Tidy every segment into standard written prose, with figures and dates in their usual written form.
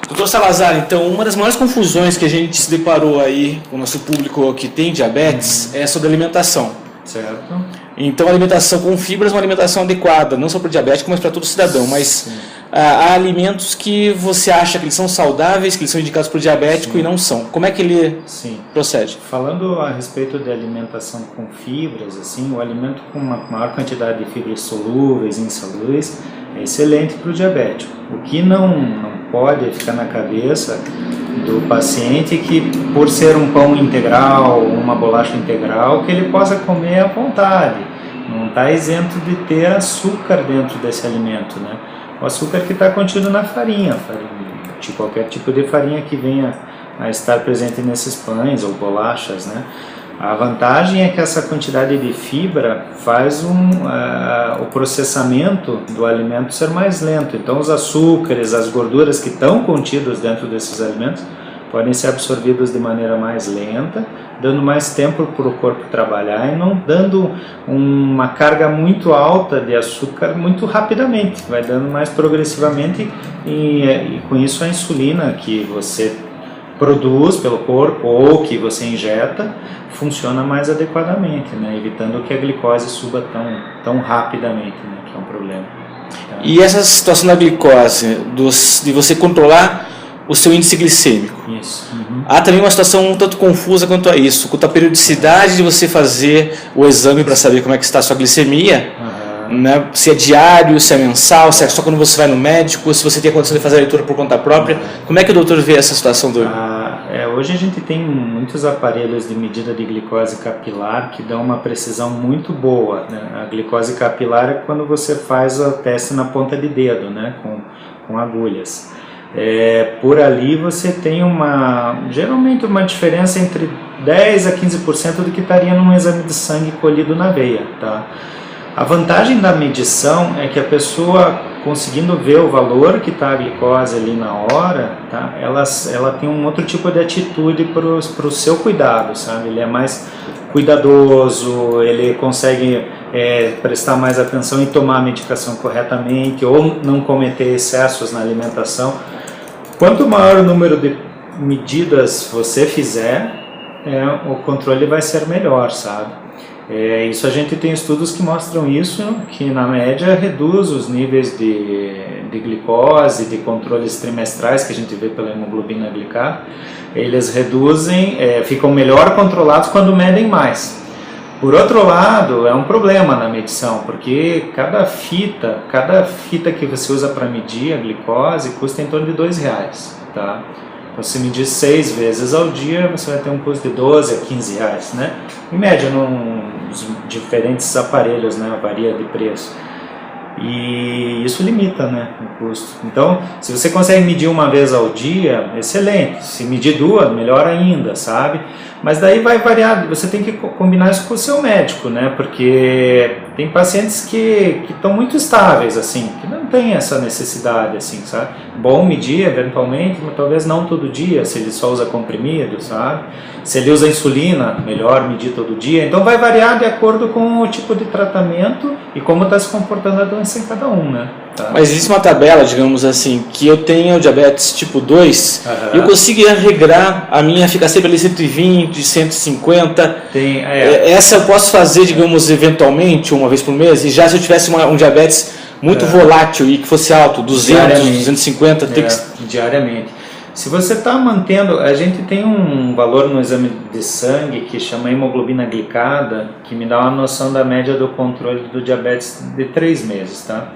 Doutor Salazar, então, uma das maiores confusões que a gente se deparou aí com o nosso público que tem diabetes é sobre alimentação. Certo. Então, a alimentação com fibras é uma alimentação adequada, não só para o diabético, mas para todo cidadão. Mas há alimentos que você acha que eles são saudáveis, que eles são indicados para o diabético e não são. Como é que ele procede? Falando a respeito de alimentação com fibras, assim, o alimento com uma maior quantidade de fibras solúveis e insolúveis é excelente para o diabético. O que não pode ficar na cabeça do paciente é que, por ser um pão integral, uma bolacha integral, que ele possa comer à vontade. Não está isento de ter açúcar dentro desse alimento, né? O açúcar que está contido na farinha, de qualquer tipo de farinha que venha a estar presente nesses pães ou bolachas, né? A vantagem é que essa quantidade de fibra faz o processamento do alimento ser mais lento. Então os açúcares, as gorduras que estão contidos dentro desses alimentos podem ser absorvidos de maneira mais lenta, dando mais tempo para o corpo trabalhar e não dando uma carga muito alta de açúcar muito rapidamente. Vai dando mais progressivamente e com isso a insulina que você produz pelo corpo ou que você injeta funciona mais adequadamente, né? Evitando que a glicose suba tão rapidamente, né? Que é um problema. Então, e essa situação da glicose, de você controlar o seu índice glicêmico. Isso. Há também uma situação um tanto confusa quanto a isso, quanto à periodicidade de você fazer o exame para saber como é que está a sua glicemia, né? Se é diário, se é mensal, se é só quando você vai no médico, se você tem a condição de fazer a leitura por conta própria. Como é que o doutor vê essa situação do... Hoje a gente tem muitos aparelhos de medida de glicose capilar que dão uma precisão muito boa, né? A glicose capilar é quando você faz o teste na ponta de dedo, né? Com agulhas. Por ali você tem geralmente uma diferença entre 10 a 15% do que estaria num exame de sangue colhido na veia, tá? A vantagem da medição é que a pessoa, conseguindo ver o valor que está a glicose ali na hora, tá? ela tem um outro tipo de atitude para o seu cuidado, sabe? Ele é mais cuidadoso, ele consegue prestar mais atenção e tomar a medicação corretamente ou não cometer excessos na alimentação. Quanto maior o número de medidas você fizer, o controle vai ser melhor, sabe? Isso a gente tem estudos que mostram isso, que na média reduz os níveis de glicose, de controles trimestrais que a gente vê pela hemoglobina glicada. Eles reduzem, ficam melhor controlados quando medem mais. Por outro lado, é um problema na medição, porque cada fita que você usa para medir a glicose custa em torno de R$2, tá? Você medir 6 vezes ao dia, você vai ter um custo de 12 a 15 reais, né? Em média, nos diferentes aparelhos, né? Varia de preço. E isso limita, né, o custo. Então, se você consegue medir uma vez ao dia, excelente. Se medir 2, melhor ainda, sabe? Mas daí vai variar, você tem que combinar isso com o seu médico, né? Porque tem pacientes que estão muito estáveis, assim, que não tem essa necessidade, assim, sabe? Bom medir, eventualmente, mas talvez não todo dia, se ele só usa comprimido, sabe? Se ele usa insulina, melhor medir todo dia. Então vai variar de acordo com o tipo de tratamento e como está se comportando a doença em cada um, né? Tá? Mas existe uma tabela, digamos assim, que eu tenho diabetes tipo 2 e eu consegui regrar a minha ficar sempre ali 120, 150. Essa eu posso fazer, digamos, eventualmente, uma vez por mês, e já se eu tivesse um diabetes muito volátil e que fosse alto, 200, 250, diariamente. Se você está mantendo, a gente tem um valor no exame de sangue que chama hemoglobina glicada, que me dá uma noção da média do controle do diabetes de 3 meses, tá?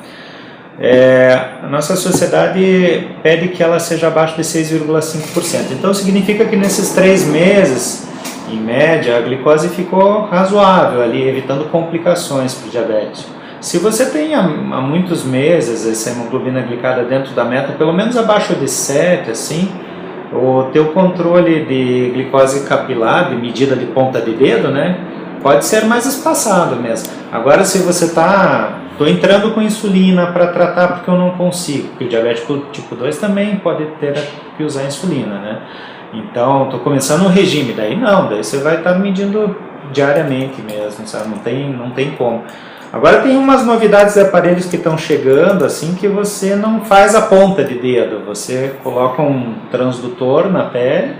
A nossa sociedade pede que ela seja abaixo de 6,5%. Então significa que nesses 3 meses, em média, a glicose ficou razoável ali, evitando complicações para o diabetes. Se você tem há muitos meses essa hemoglobina glicada dentro da meta, pelo menos abaixo de 7, assim, o teu controle de glicose capilar, de medida de ponta de dedo, né, pode ser mais espaçado mesmo. Agora, se você estou entrando com insulina para tratar porque eu não consigo, porque o diabético tipo 2 também pode ter que usar insulina, né? Então, estou começando um regime, daí você vai estar medindo diariamente mesmo, sabe? Não tem como. Agora tem umas novidades de aparelhos que estão chegando, assim, que você não faz a ponta de dedo, você coloca um transdutor na pele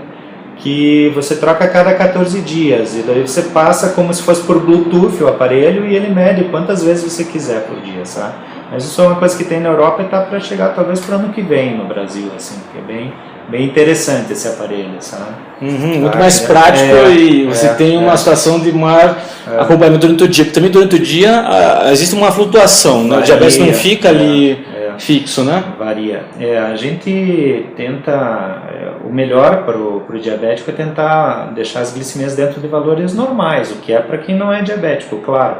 que você troca a cada 14 dias, e daí você passa como se fosse por Bluetooth o aparelho e ele mede quantas vezes você quiser por dia, sabe? Mas isso é uma coisa que tem na Europa e está para chegar talvez para o ano que vem no Brasil, assim, que é bem interessante esse aparelho, sabe? Muito mais prático e você tem uma situação de maior acompanhamento durante o dia, porque também durante o dia existe uma flutuação, né? O diabetes não fica ali fixo, né? Varia. A gente tenta, o melhor para o diabético é tentar deixar as glicemias dentro de valores normais, o que é para quem não é diabético, claro.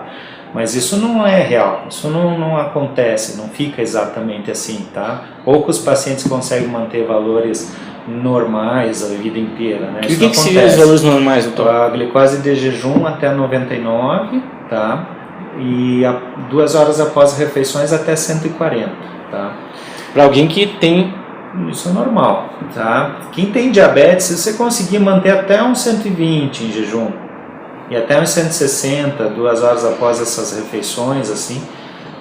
Mas isso não é real, isso não acontece, não fica exatamente assim, tá? Poucos pacientes conseguem manter valores normais a vida inteira, né? O que seriam os valores normais, doutor? A glicose de jejum até 99, tá? E 2 horas após as refeições até 140, tá? Para alguém que tem... Isso é normal, tá? Quem tem diabetes, se você conseguir manter até uns 120 em jejum, e até uns 160, 2 horas após essas refeições, assim,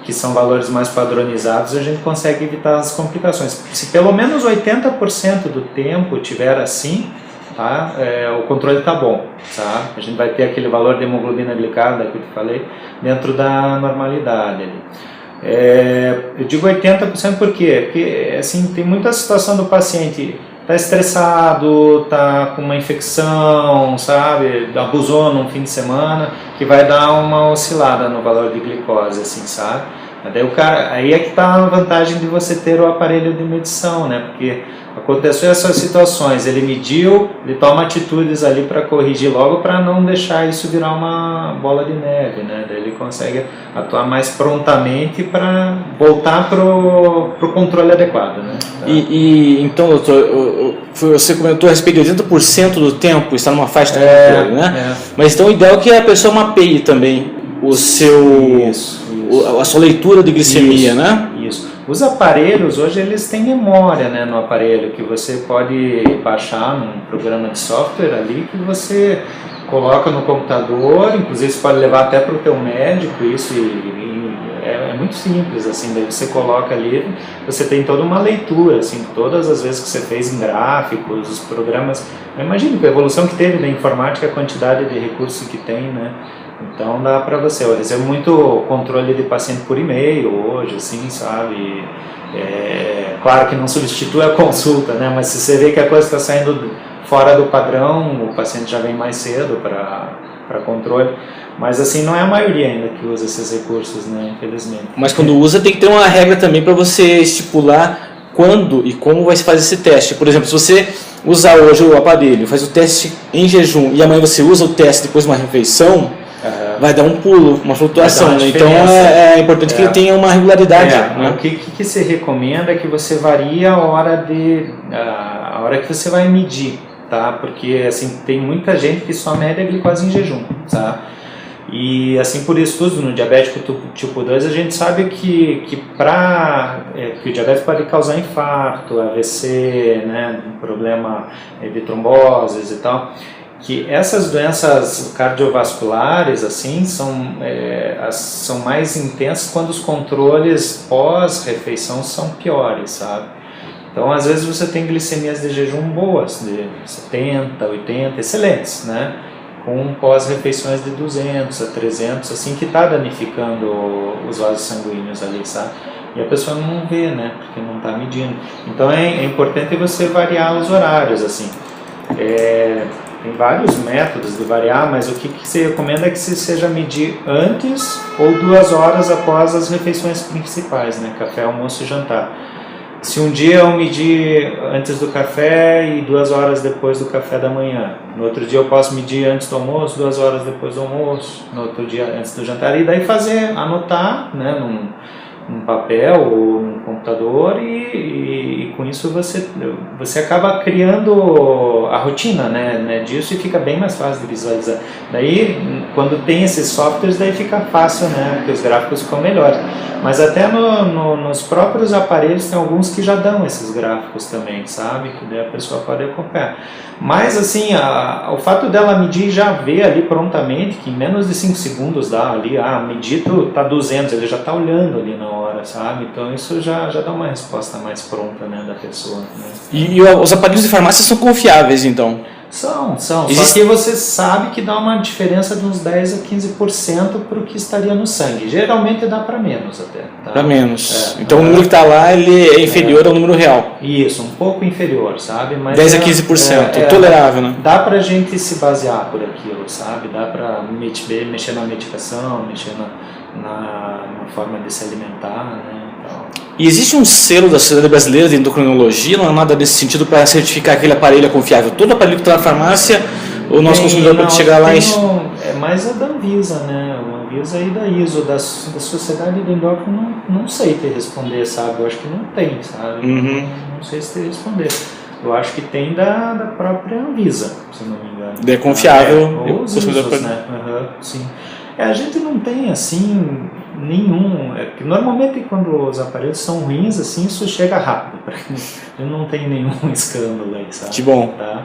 que são valores mais padronizados, a gente consegue evitar as complicações. Se pelo menos 80% do tempo tiver assim, tá, o controle está bom, tá? A gente vai ter aquele valor de hemoglobina glicada que eu te falei dentro da normalidade ali. Eu digo 80% por quê? Porque assim, tem muita situação do paciente está estressado, está com uma infecção, sabe, abusou num fim de semana, que vai dar uma oscilada no valor de glicose, assim, sabe? Daí o cara, aí é que está a vantagem de você ter o aparelho de medição, né? Porque aconteceu essas situações, ele mediu, ele toma atitudes ali para corrigir logo, para não deixar isso virar uma bola de neve, né? Daí ele consegue atuar mais prontamente para voltar pro controle adequado, né? Tá. Então, doutor, você comentou a respeito de 80% do tempo está numa faixa de controle, né? Mas então o ideal é que a pessoa mapeie também o seu, a sua leitura de glicemia, né? Isso. Os aparelhos, hoje eles têm memória, né, no aparelho, que você pode baixar num programa de software ali, que você coloca no computador, inclusive você pode levar até para o teu médico, isso, é muito simples, assim, daí você coloca ali, você tem toda uma leitura, assim, todas as vezes que você fez em gráficos, os programas, imagina a evolução que teve da informática, a quantidade de recursos que tem, né? Então dá para você, eu recebo muito controle de paciente por e-mail hoje, assim, sabe? Claro que não substitui a consulta, né? Mas se você vê que a coisa está saindo fora do padrão, o paciente já vem mais cedo para controle. Mas assim, não é a maioria ainda que usa esses recursos, né? Infelizmente. Mas quando usa, tem que ter uma regra também para você estipular quando e como vai se fazer esse teste. Por exemplo, se você usar hoje o aparelho, faz o teste em jejum e amanhã você usa o teste depois de uma refeição, vai dar um pulo, uma flutuação, né? Então é importante que ele tenha uma regularidade. Né? O que se recomenda é que você varie a hora que você vai medir, tá? Porque assim, tem muita gente que só mede a glicose em jejum, tá? E assim, por estudos no diabético tipo 2, a gente sabe que o diabetes pode causar infarto, AVC, né, problema de tromboses e tal, que essas doenças cardiovasculares assim são mais intensas quando os controles pós-refeição são piores, sabe? Então, às vezes você tem glicemias de jejum boas, de 70, 80, excelentes, né? Com pós-refeições de 200 a 300, assim, que está danificando os vasos sanguíneos ali, sabe? E a pessoa não vê, né? Porque não está medindo. Então, é importante você variar os horários, assim. Tem vários métodos de variar, mas o que se recomenda é que se seja medir antes ou 2 horas após as refeições principais, né? Café, almoço e jantar. Se um dia eu medir antes do café e 2 horas depois do café da manhã, no outro dia eu posso medir antes do almoço, 2 horas depois do almoço, no outro dia antes do jantar, e daí anotar, né, num papel ou num computador e com isso você acaba criando a rotina, né, disso, e fica bem mais fácil de visualizar. Daí, quando tem esses softwares, daí fica fácil, né, porque os gráficos ficam melhores. Mas até nos próprios aparelhos tem alguns que já dão esses gráficos também, sabe? Que daí a pessoa pode acompanhar. Mas assim, o fato dela medir e já ver ali prontamente, que em menos de 5 segundos dá ali, medido tá 200, ele já tá olhando ali na hora, sabe? Então isso já dá uma resposta mais pronta, né, da pessoa. Né? E os aparelhos de farmácia são confiáveis, então? São. Só que você sabe que dá uma diferença de uns 10 a 15% para o que estaria no sangue. Geralmente dá para menos até. Tá? Para menos. Então o número que está lá ele é inferior ao número real. Isso, um pouco inferior, sabe? Mas 10 a 15%, tolerável, né? Dá para a gente se basear por aquilo, sabe? Dá para mexer na medicação, mexer na forma de se alimentar, né? E existe um selo da Sociedade Brasileira de Endocrinologia, não há nada nesse sentido para certificar aquele aparelho é confiável? Todo aparelho que está na farmácia, o nosso consumidor pode chegar lá e... É mais a da Anvisa, né? A Anvisa e da ISO, da Sociedade do Endócrino, não sei te responder, sabe? Eu acho que não tem, sabe? Não sei se te responder. Eu acho que tem da própria Anvisa, se não me engano. É confiável. Ou os ISOs, né? Sim. A gente não tem, assim, nenhum... que normalmente quando os aparelhos são ruins, assim, isso chega rápido. Não tem nenhum escândalo aí, sabe? Que bom. Tá?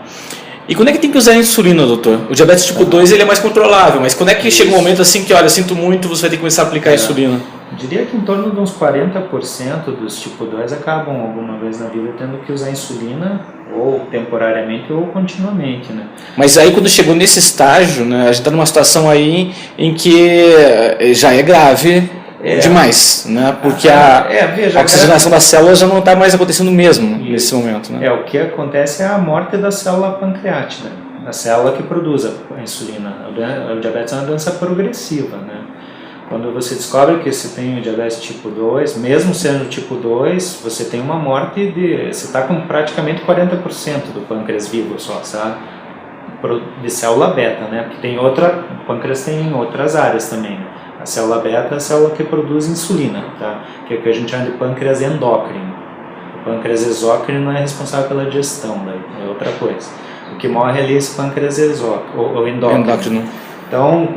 E quando é que tem que usar a insulina, doutor? O diabetes tipo 2 ele é mais controlável, mas quando é que chega um momento assim que, olha, sinto muito, você vai ter que começar a aplicar a insulina? Eu diria que em torno de uns 40% dos tipo 2 acabam alguma vez na vida tendo que usar insulina, ou temporariamente ou continuamente, né? Mas aí quando chegou nesse estágio, né, a gente está numa situação aí em que já é grave demais, né? Porque a oxigenação das células já não está mais acontecendo mesmo nesse momento, né? O que acontece é a morte da célula pancreática, a célula que produz a insulina. O diabetes é uma doença progressiva, né? Quando você descobre que você tem o diabetes tipo 2, mesmo sendo tipo 2, você tem uma morte você está com praticamente 40% do pâncreas vivo só, sabe? De célula beta, né? Porque o pâncreas tem outras áreas também, né? A célula beta é a célula que produz insulina, tá? Que é o que a gente chama de pâncreas endócrino. O pâncreas exócrino é responsável pela digestão, daí é outra coisa. O que morre ali é esse pâncreas endócrino. Então,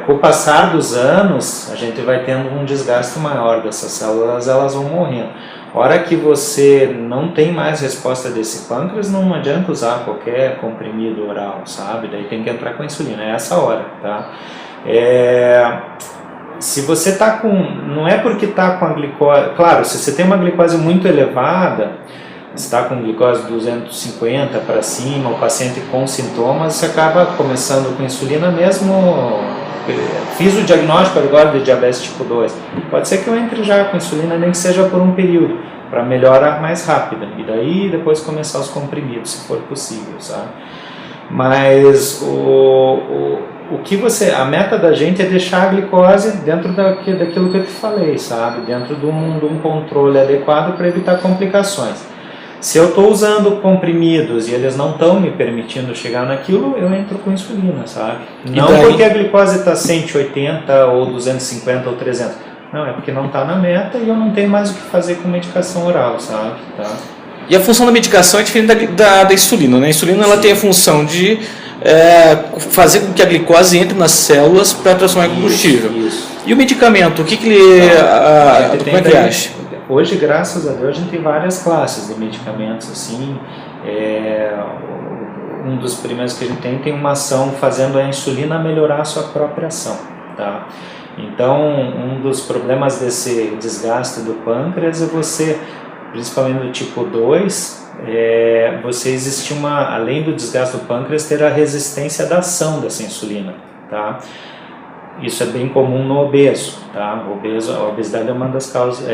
com o passar dos anos, a gente vai tendo um desgaste maior dessas células, elas vão morrendo. A hora que você não tem mais resposta desse pâncreas, não adianta usar qualquer comprimido oral, sabe? Daí tem que entrar com a insulina, é essa hora, tá? Se você está com... Não é porque está com a glicose... Claro, se você tem uma glicose muito elevada, está com glicose 250 para cima, o paciente com sintomas, você acaba começando com insulina mesmo. Fiz o diagnóstico agora de diabetes tipo 2. Pode ser que eu entre já com insulina, nem que seja por um período, para melhorar mais rápida. E daí depois começar os comprimidos, se for possível, sabe? Mas a meta da gente é deixar a glicose dentro daquilo que eu te falei, sabe? Dentro de um controle adequado para evitar complicações. Se eu estou usando comprimidos e eles não estão me permitindo chegar naquilo, eu entro com insulina, sabe? Não porque a glicose está 180 ou 250 ou 300. Não, é porque não está na meta e eu não tenho mais o que fazer com medicação oral, sabe? Tá? E a função da medicação é diferente da insulina, né? A insulina ela tem a função de fazer com que a glicose entre nas células para transformar em combustível. Isso. E o medicamento, o que ele como é que acha? Hoje, graças a Deus, a gente tem várias classes de medicamentos, assim, um dos primeiros que a gente tem uma ação fazendo a insulina melhorar a sua própria ação, tá? Então, um dos problemas desse desgaste do pâncreas é você, principalmente do tipo 2, você existe além do desgaste do pâncreas, ter a resistência da ação dessa insulina, tá? Isso é bem comum no obeso, tá? A obesidade é uma das causas,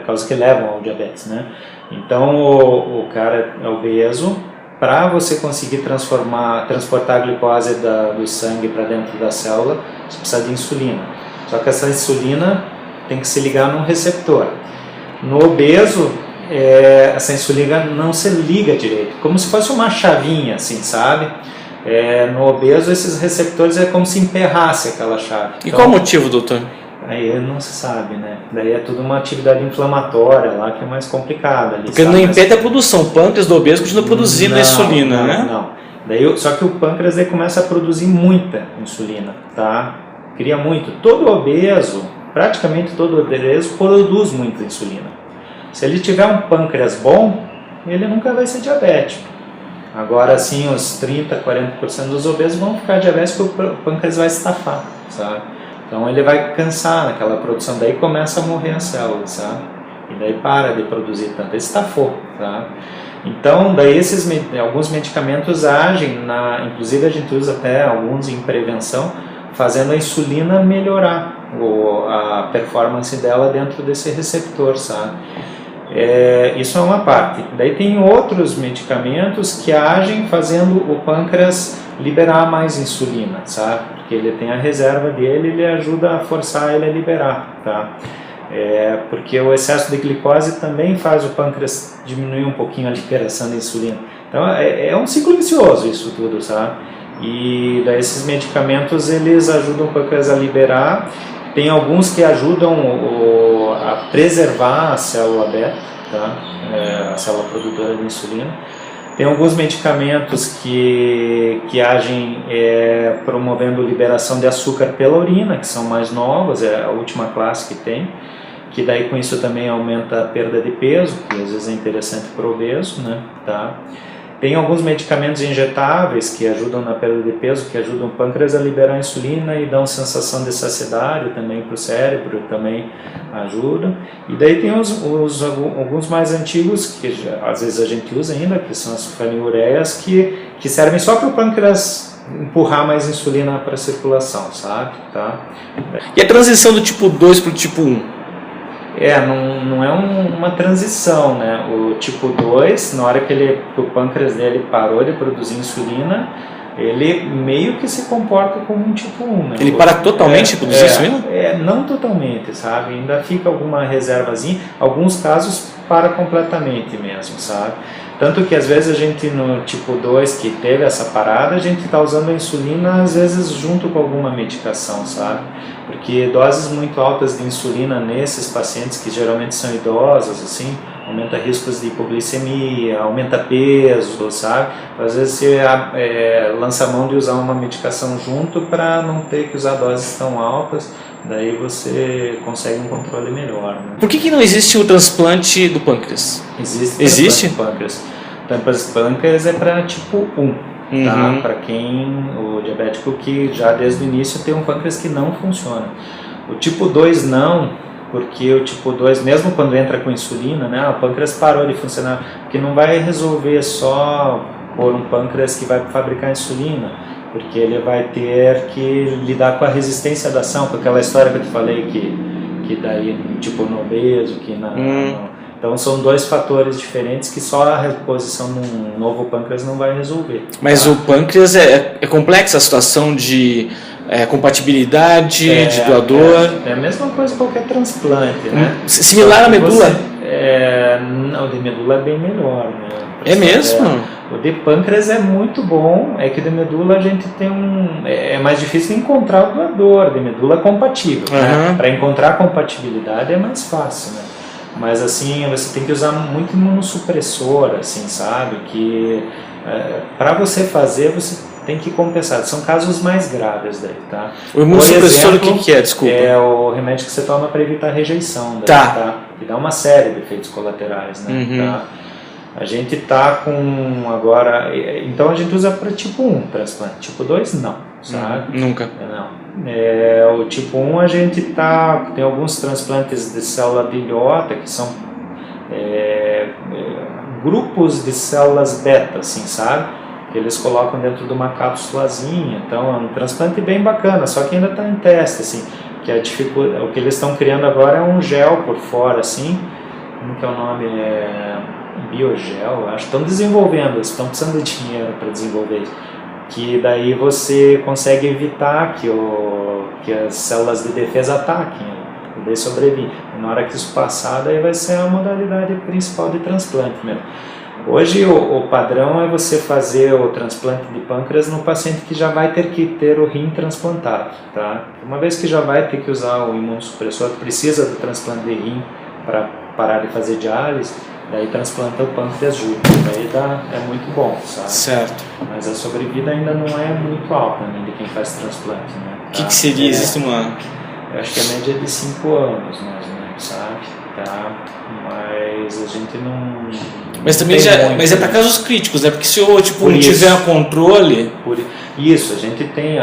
causas que levam ao diabetes, né? Então, o cara é obeso, para você conseguir transportar a glicose do sangue para dentro da célula, você precisa de insulina. Só que essa insulina tem que se ligar num receptor. No obeso, essa insulina não se liga direito, como se fosse uma chavinha, assim, sabe? No obeso, esses receptores é como se emperrasse aquela chave. E qual o motivo, doutor? Aí não se sabe, né? Daí é tudo uma atividade inflamatória lá que é mais complicada. Ali, porque não impede a produção, o pâncreas do obeso continua produzindo insulina, né? Não. Daí, só que o pâncreas daí começa a produzir muita insulina, tá? Cria muito. Todo obeso, praticamente todo obeso, produz muita insulina. Se ele tiver um pâncreas bom, ele nunca vai ser diabético. Agora, sim, os 30%, 40% dos obesos vão ficar diabéticos porque o pâncreas vai estafar, sabe? Então ele vai cansar naquela produção, daí começa a morrer as células, sabe? E daí para de produzir tanto, estafou, tá? Então, daí alguns medicamentos agem, inclusive a gente usa até alguns em prevenção, fazendo a insulina melhorar a performance dela dentro desse receptor, sabe? Isso é uma parte. Daí tem outros medicamentos que agem fazendo o pâncreas liberar mais insulina, sabe? Porque ele tem a reserva dele, ele ajuda a forçar ele a liberar, tá? Porque o excesso de glicose também faz o pâncreas diminuir um pouquinho a liberação da insulina. Então é um ciclo vicioso isso tudo, sabe? E daí esses medicamentos eles ajudam o pâncreas a liberar. Tem alguns que ajudam a preservar a célula beta, tá? A célula produtora de insulina. Tem alguns medicamentos que agem promovendo liberação de açúcar pela urina, que são mais novas, é a última classe que tem, que daí com isso também aumenta a perda de peso, que às vezes é interessante para o obeso, né? Tá? Tem alguns medicamentos injetáveis que ajudam na perda de peso, que ajudam o pâncreas a liberar a insulina e dão sensação de saciedade também para o cérebro, também ajudam. E daí tem alguns mais antigos, que às vezes a gente usa ainda, que são as fenilureias, que servem só para o pâncreas empurrar mais insulina para a circulação, sabe? Tá? E a transição do tipo 2 para o tipo 1? Não é uma transição, né? O tipo 2, na hora que o pâncreas dele parou de produzir insulina, ele meio que se comporta como um tipo 1, né? Ele para totalmente de produzir insulina? Não totalmente, sabe? Ainda fica alguma reservazinha, alguns casos para completamente mesmo, sabe? Tanto que às vezes a gente no tipo 2 que teve essa parada, a gente está usando a insulina às vezes junto com alguma medicação, sabe? Porque doses muito altas de insulina nesses pacientes que geralmente são idosos, assim, aumenta riscos de hipoglicemia, aumenta peso, sabe? Às vezes você lança a mão de usar uma medicação junto para não ter que usar doses tão altas, daí você consegue um controle melhor, né? Por que não existe o transplante do pâncreas? Existe? O transplante do pâncreas é para tipo 1. Tá? Para o diabético que já desde o início tem um pâncreas que não funciona. O tipo 2 não, porque o tipo 2, mesmo quando entra com insulina, né, o pâncreas parou de funcionar, porque não vai resolver só pôr um pâncreas que vai fabricar insulina, porque ele vai ter que lidar com a resistência da ação, com aquela história que eu te falei que daí tipo no obeso, então são dois fatores diferentes que só a reposição num novo pâncreas não vai resolver. Mas o pâncreas é complexa a situação de compatibilidade, de doador? É a mesma coisa que qualquer transplante, né? Similar à medula? Não, o de medula é bem melhor, né? É mesmo? O de pâncreas é muito bom, é que de medula a gente tem é mais difícil encontrar o doador de medula compatível, né? Para encontrar compatibilidade é mais fácil, né? Mas assim, você tem que usar muito imunossupressor, assim, sabe? Que para você fazer, você tem que compensar. São casos mais graves daí, tá? O imunossupressor, o que é? Desculpa. É o remédio que você toma para evitar a rejeição, daí, tá? Que dá uma série de efeitos colaterais, né? Tá? A gente tá com agora, então a gente usa para tipo 1 transplante, tipo 2 não, sabe? Nunca. Não. O tipo 1 a gente tem alguns transplantes de célula bilhota que são grupos de células beta, assim, sabe? Que eles colocam dentro de uma cápsulazinha, então é um transplante bem bacana, só que ainda está em teste, assim, que o que eles estão criando agora é um gel por fora, assim, como que é o nome? Biogel, acho. Estão desenvolvendo, estão precisando de dinheiro para desenvolver isso. Que daí você consegue evitar que as células de defesa ataquem e daí sobrevive. E na hora que isso passar, daí vai ser a modalidade principal de transplante mesmo. Hoje o padrão é você fazer o transplante de pâncreas no paciente que já vai ter que ter o rim transplantado, tá? Uma vez que já vai ter que usar o imunossupressor, precisa do transplante de rim para parar de fazer diálise, daí transplanta o pâncreas junto, daí é muito bom, sabe? Certo. Mas a sobrevida ainda não é muito alta, né, de quem faz transplante, né? O que seria? Existe uma... Eu acho que a média é de 5 anos, mais ou menos, sabe? Tá? Mas a gente não... Mas também mas é para casos críticos, né? Porque se eu não tiver controle... Isso, a gente tem...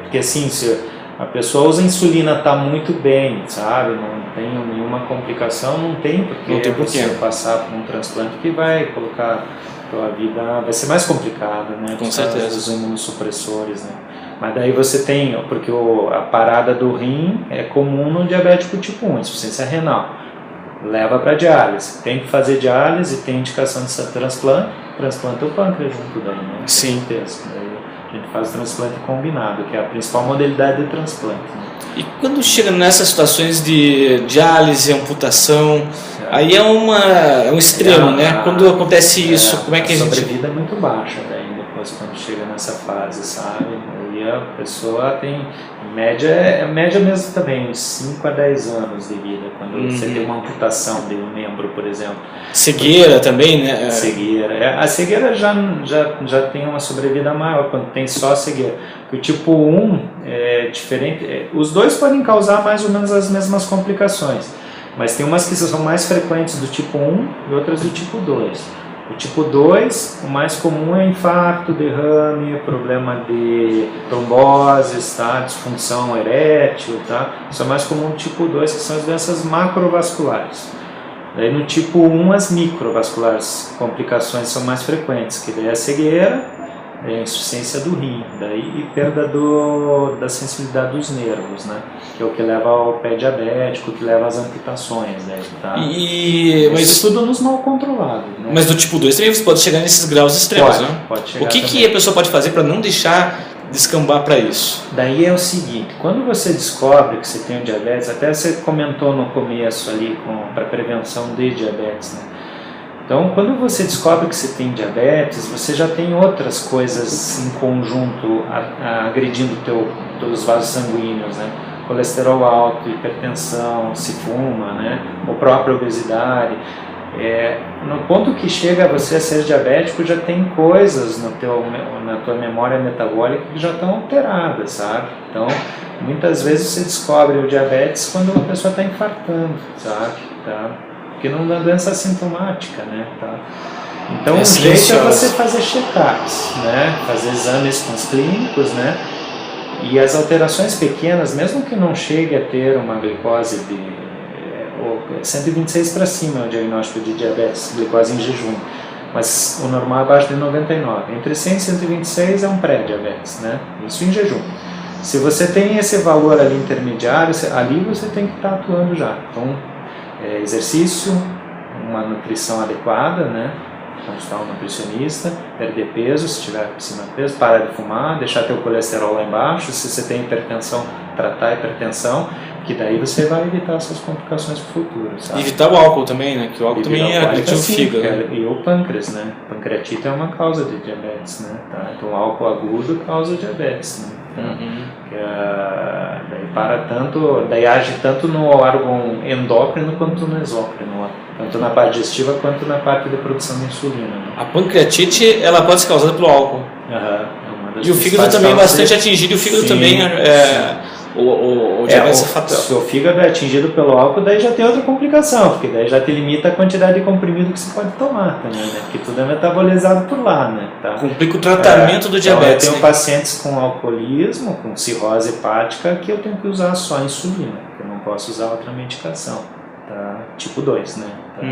porque assim, se a pessoa usa insulina, tá muito bem, sabe? Não tem nenhuma complicação, não tem porque você passar por um transplante que vai colocar a tua vida... Vai ser mais complicada, né? Com certeza. Os imunossupressores, né? Mas daí você tem... Porque a parada do rim é comum no diabético tipo 1, insuficiência renal. Leva para diálise. Tem que fazer diálise, tem indicação de transplante, transplanta o pâncreas junto daí, né? Sim. Daí a gente faz o transplante combinado, que é a principal modalidade de transplante. Né? E quando chega nessas situações de diálise, amputação, aí é um extremo, né? Quando acontece isso, como é que a gente... A sobrevida é muito baixa daí, depois quando chega nessa fase, sabe? Aí a pessoa tem... média mesmo também, uns 5 a 10 anos de vida, quando você tem uma amputação de um membro, por exemplo. Cegueira também, né? Cegueira. A cegueira já tem uma sobrevida maior, quando tem só cegueira. Porque o tipo 1 é diferente, os dois podem causar mais ou menos as mesmas complicações, mas tem umas que são mais frequentes do tipo 1 e outras do tipo 2. O tipo 2, o mais comum é infarto, derrame, problema de tromboses, tá? Disfunção erétil, tá? Isso é mais comum no tipo 2, que são as doenças macrovasculares. Daí no tipo 1, as microvasculares, complicações são mais frequentes, que daí é a cegueira, a insuficiência do rim, daí e perda da sensibilidade dos nervos, né? Que é o que leva ao pé diabético, que leva às amputações, né? Tá? Mas isso tudo nos mal controlados, né? Mas do tipo 2 também você pode chegar nesses graus extremos, né? Pode chegar. O que a pessoa pode fazer para não deixar descambar para isso? Daí é o seguinte, quando você descobre que você tem o diabetes, até você comentou no começo ali para prevenção de diabetes, né? Então, quando você descobre que você tem diabetes, você já tem outras coisas em conjunto agredindo teus vasos sanguíneos, né? Colesterol alto, hipertensão, se fuma, né? Ou própria obesidade. No ponto que chega você a ser diabético, já tem coisas na tua memória metabólica que já estão alteradas, sabe? Então, muitas vezes você descobre o diabetes quando uma pessoa está infartando, sabe? Tá? Porque não é doença assintomática, né? Tá? Então, o jeito é você fazer check-ups, né? Fazer exames com os clínicos, né? E as alterações pequenas, mesmo que não chegue a ter uma glicose de 126 para cima, é o diagnóstico de diabetes, glicose em jejum, mas o normal é abaixo de 99. Entre 100 e 126 é um pré-diabetes, né? Isso em jejum. Se você tem esse valor ali intermediário, ali você tem que estar atuando já. Então, exercício, uma nutrição adequada, né? Consultar um nutricionista, perder peso, se tiver acima do peso, parar de fumar, deixar teu colesterol lá embaixo, se você tem hipertensão, tratar a hipertensão, que daí você vai evitar essas complicações para o futuro, sabe? Evitar o álcool também, né? Que o álcool também agride o fígado. E o pâncreas, né? Pancreatite é uma causa de diabetes, né? Tá? Então o álcool agudo causa diabetes, né? Daí age tanto no órgão endócrino quanto no exócrino, tanto na parte digestiva quanto na parte de produção de insulina. Né? A pancreatite, ela pode ser causada pelo álcool. E o fígado também é bastante atingido, e o fígado também o diabetes é fatal. Se o fígado é atingido pelo álcool, daí já tem outra complicação, porque daí já te limita a quantidade de comprimido que você pode tomar também, né? Porque tudo é metabolizado por lá, né? Tá? Complica o tratamento do diabetes. Então eu tenho pacientes com alcoolismo, com cirrose hepática, que eu tenho que usar só insulina, que eu não posso usar outra medicação, tá? Tipo 2, né? Tá?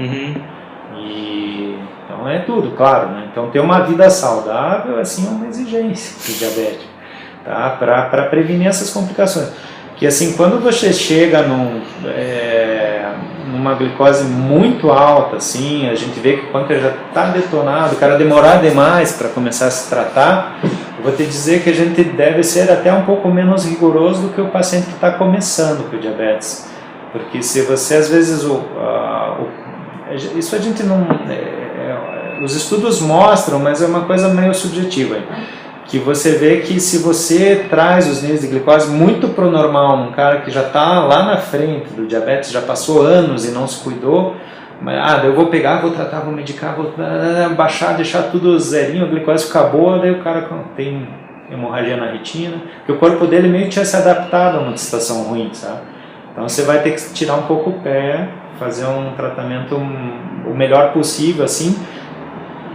Então é tudo, claro, né? Então ter uma vida saudável assim, é uma exigência do diabético, tá? Para prevenir essas complicações. Que assim, quando você chega numa glicose muito alta, assim, a gente vê que o pâncreas já está detonado, o cara demorar demais para começar a se tratar, eu vou te dizer que a gente deve ser até um pouco menos rigoroso do que o paciente que está começando com o diabetes. Porque se você, às vezes, isso a gente não... os estudos mostram, mas é uma coisa meio subjetiva, que você vê que se você traz os níveis de glicose muito pro normal, um cara que já está lá na frente do diabetes, já passou anos e não se cuidou, eu vou pegar, vou tratar, vou medicar, vou baixar, deixar tudo zerinho, a glicose fica boa, daí o cara tem hemorragia na retina, porque o corpo dele meio que tinha se adaptado a uma situação ruim, sabe? Então você vai ter que tirar um pouco o pé, fazer um tratamento o melhor possível, assim,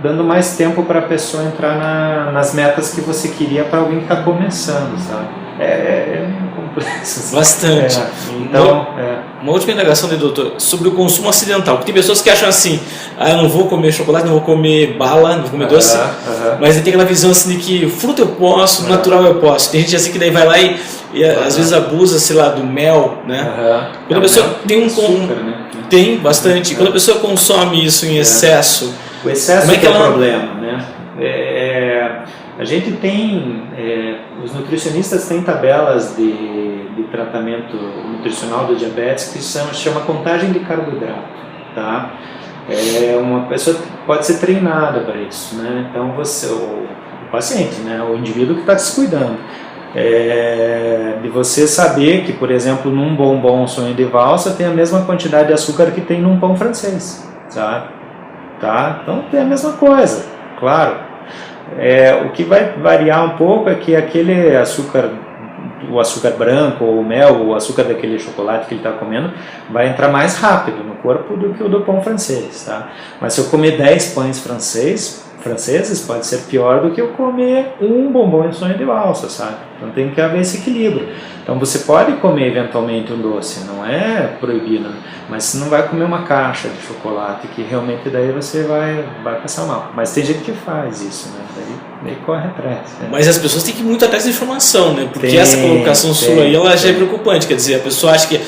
dando mais tempo para a pessoa entrar nas metas que você queria para alguém que está começando, sabe? É complexo. Bastante. Então, uma última indagação, doutor, sobre o consumo acidental. Porque tem pessoas que acham assim, eu não vou comer chocolate, não vou comer bala, não vou comer doce, mas tem aquela visão assim de que fruta eu posso, natural eu posso. Tem gente assim que daí vai lá e às vezes abusa, sei lá, do mel, né? Quando a pessoa tem açúcar, né? Tem bastante. Quando a pessoa consome isso em excesso... O excesso é o problema, né? A gente tem, os nutricionistas têm tabelas de tratamento nutricional do diabetes que chama contagem de carboidrato, tá? Uma pessoa pode ser treinada para isso, né? Então o paciente, né? O indivíduo que está se cuidando, de você saber que, por exemplo, num bombom sonho de valsa tem a mesma quantidade de açúcar que tem num pão francês, sabe? Tá? Então tem a mesma coisa, claro. O que vai variar um pouco é que aquele açúcar, o açúcar branco, ou o mel, o açúcar daquele chocolate que ele está comendo, vai entrar mais rápido no corpo do que o do pão francês. Tá? Mas se eu comer 10 pães franceses, pode ser pior do que eu comer um bombom em sonho de valsa, sabe? Então tem que haver esse equilíbrio. Então você pode comer eventualmente um doce, não é proibido, mas você não vai comer uma caixa de chocolate, que realmente daí você vai passar mal. Mas tem gente que faz isso, né? Daí corre atrás. Né? Mas as pessoas têm que ir muito atrás da informação, né? Porque essa colocação sua aí, ela já é preocupante. Quer dizer, a pessoa acha que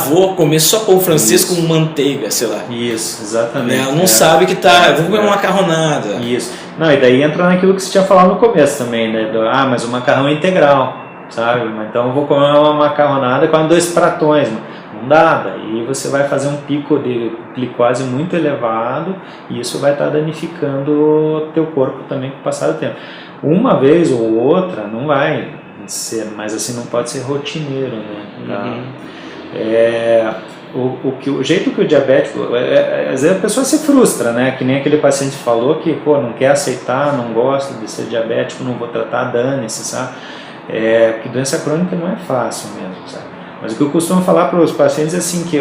vou comer só pão francês com manteiga, sei lá. Isso, exatamente. Ela não sabe que vou comer uma macarronada. Isso. Não, e daí entra naquilo que você tinha falado no começo também, né? Mas o macarrão é integral, sabe? Então eu vou comer uma macarronada com 2 pratões. Não dá, daí você vai fazer um pico de glicose muito elevado e isso vai estar danificando o teu corpo também com o passar do tempo. Uma vez ou outra não vai ser, mas assim não pode ser rotineiro, né? O jeito que o diabético, às vezes a pessoa se frustra, né? Que nem aquele paciente falou que não quer aceitar, não gosta de ser diabético, não vou tratar, dane-se, sabe? Porque doença crônica não é fácil mesmo, sabe? Mas o que eu costumo falar para os pacientes é assim, que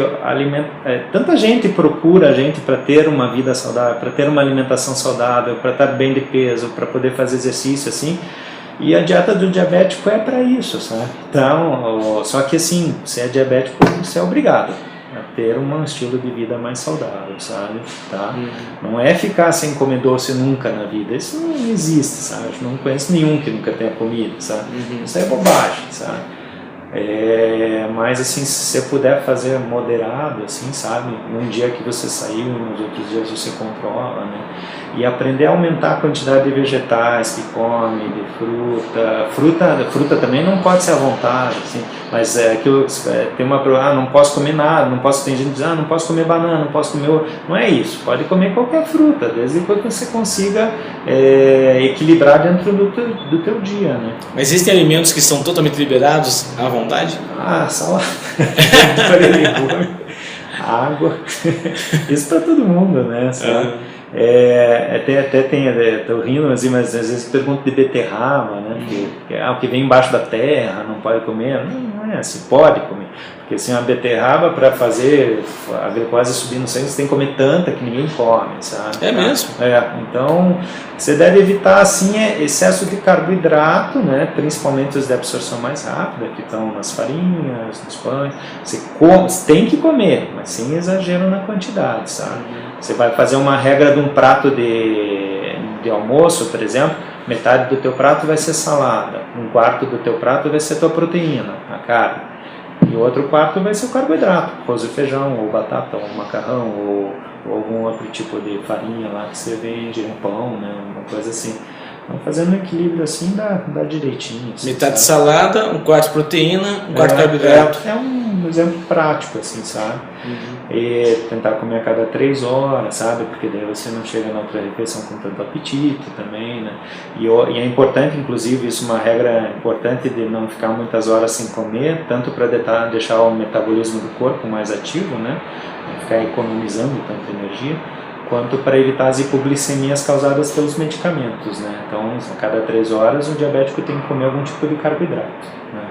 tanta gente procura a gente para ter uma vida saudável, para ter uma alimentação saudável, para estar bem de peso, para poder fazer exercício, assim, e a dieta do diabético é para isso, sabe? Então, só que assim, se é diabético, você é obrigado a ter um estilo de vida mais saudável, sabe? Tá? Não é ficar sem comer doce nunca na vida, isso não existe, sabe? Eu não conheço nenhum que nunca tenha comido, sabe? Isso é bobagem, sabe? Mas assim, se você puder fazer moderado, assim, sabe? Num dia que você saiu, nos outros dias você controla, né? E aprender a aumentar a quantidade de vegetais que come, de fruta também não pode ser à vontade, assim, mas tem não posso comer nada, tem gente que diz, não posso comer banana, não posso comer, não é isso, pode comer qualquer fruta, desde que você consiga equilibrar dentro do teu dia, né? Mas existem alimentos que são totalmente liberados à vontade? Salada, água, isso para todo mundo, né? Até tem, estou rindo assim, mas às vezes pergunto de beterraba, né? O que vem embaixo da terra não pode comer, não é assim, pode comer, porque assim, a beterraba, para fazer a glicose subir no sangue, você tem que comer tanta que ninguém come, sabe? É mesmo? Então você deve evitar assim excesso de carboidrato, né? Principalmente os de absorção mais rápida, que estão nas farinhas, nos pães. Você tem que comer, mas sem exagero na quantidade, sabe? Você vai fazer uma regra de um prato de almoço, por exemplo, metade do teu prato vai ser salada, um quarto do teu prato vai ser tua proteína, a carne, e o outro quarto vai ser o carboidrato, arroz e feijão, ou batata, ou macarrão, ou algum outro tipo de farinha lá que você vende, um pão, né, uma coisa assim. Então, fazendo um equilíbrio assim, dá direitinho. Assim, metade de salada, um quarto de proteína, um quarto de carboidrato. É um um exemplo prático, assim, sabe? E tentar comer a cada 3 horas, sabe? Porque daí você não chega na outra refeição com tanto apetite também, né? E é importante, inclusive, isso é uma regra importante de não ficar muitas horas sem comer, tanto para deixar o metabolismo do corpo mais ativo, né? Não ficar economizando tanta energia, quanto para evitar as hipoglicemias causadas pelos medicamentos, né? Então, a cada 3 horas o diabético tem que comer algum tipo de carboidrato, né?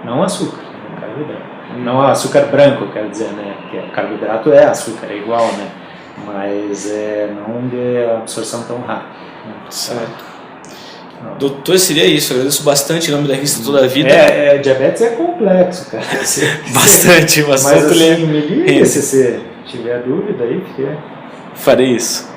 Não açúcar, carboidrato. Não açúcar branco, quero dizer, né? Porque carboidrato é açúcar, é igual, né? Mas não de absorção tão rápida. Né? Certo. Doutor, seria isso. Eu agradeço bastante em nome da Revista Toda a Vida. Diabetes é complexo, cara. Bastante, mas assim, me liga se você tiver dúvida aí, porque... Farei isso.